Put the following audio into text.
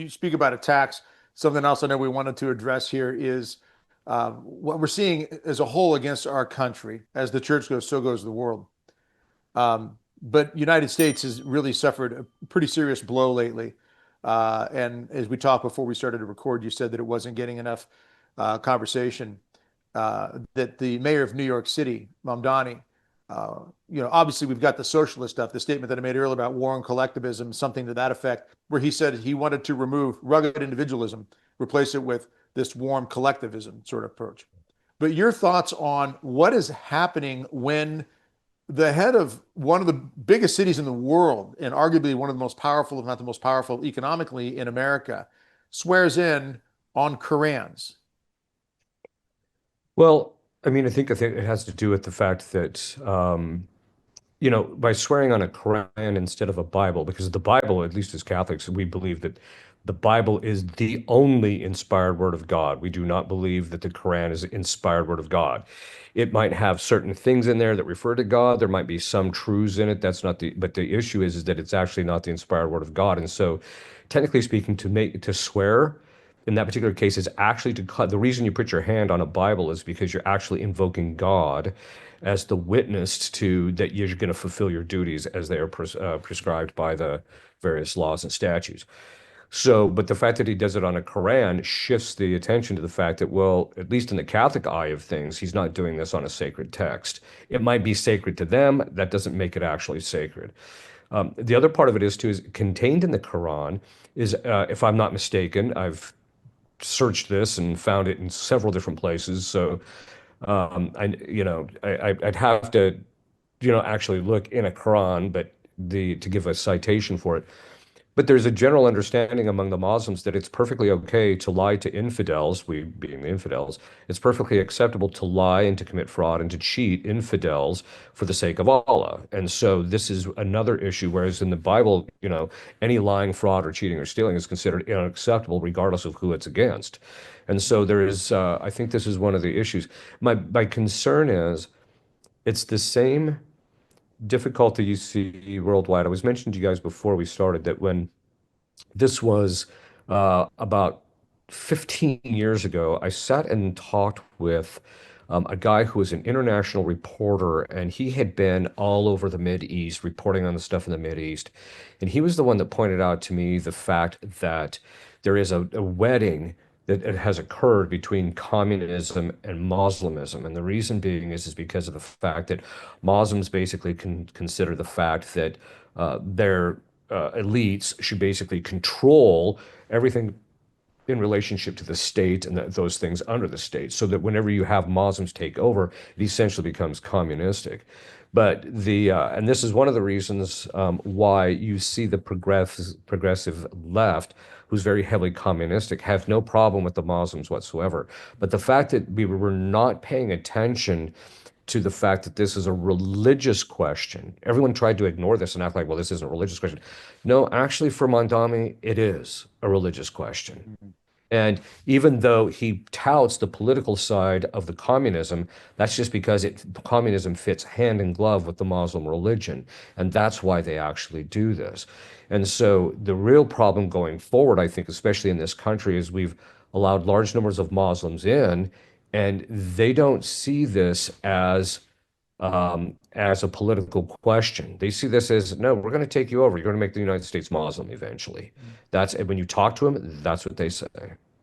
you speak about attacks, something else I know we wanted to address here is what we're seeing as a whole against our country. As the church goes, so goes the world. But United States has really suffered a pretty serious blow lately. And as we talked before we started to record, you said that it wasn't getting enough conversation. That the mayor of New York City, Mamdani, obviously we've got the socialist stuff, the statement that I made earlier about war and collectivism, something to that effect, where he said he wanted to remove rugged individualism, replace it with this warm collectivism sort of approach. But your thoughts on what is happening when the head of one of the biggest cities in the world, and arguably one of the most powerful, if not the most powerful economically in America, swears in on Korans? Well, I think it has to do with the fact that by swearing on a Quran instead of a Bible, because the Bible, at least as Catholics, we believe that the Bible is the only inspired word of God. We do not believe that the Quran is the inspired word of God. It might have certain things in there that refer to God. There might be some truths in it. But the issue is that it's actually not the inspired word of God. And so, technically speaking, to swear in that particular case is actually to cut. The reason you put your hand on a Bible is because you're actually invoking God as the witness to that you're going to fulfill your duties as they are prescribed by the various laws and statutes. So, but the fact that he does it on a Quran shifts the attention to the fact that, well, at least in the Catholic eye of things, he's not doing this on a sacred text. It might be sacred to them. That doesn't make it actually sacred. The other part of it is, too, is contained in the Quran is, if I'm not mistaken, I've searched this and found it in several different places. So, I'd have to, actually look in a Quran, but to give a citation for it. But there's a general understanding among the Muslims that it's perfectly okay to lie to infidels, we being the infidels. It's perfectly acceptable to lie and to commit fraud and to cheat infidels for the sake of Allah. And so this is another issue, whereas in the Bible, any lying, fraud, or cheating or stealing is considered unacceptable regardless of who it's against. And so there is, I think this is one of the issues. My concern is it's the same difficulty you see worldwide. I was mentioning to you guys before we started that when this was about 15 years ago, I sat and talked with a guy who was an international reporter, and he had been all over the Mid East reporting on the stuff in the Mid East. And he was the one that pointed out to me the fact that there is a wedding that it has occurred between communism and Muslimism. And the reason being is because of the fact that Muslims basically can consider the fact that their elites should basically control everything in relationship to the state and those things under the state, so that whenever you have Muslims take over, it essentially becomes communistic. But and this is one of the reasons why you see the progressive left, who's very heavily communistic, have no problem with the Muslims whatsoever. But the fact that we were not paying attention to the fact that this is a religious question. Everyone tried to ignore this and act like, well, this isn't a religious question. No, actually, for Mamdani, it is a religious question. And even though he touts the political side of the communism, that's just because communism fits hand in glove with the Muslim religion. And that's why they actually do this. And so the real problem going forward, I think, especially in this country, is we've allowed large numbers of Muslims in, and they don't see this as a political question. They see this as, no, we're going to take you over. You're going to make the United States Muslim eventually. That's when you talk to them, that's what they say.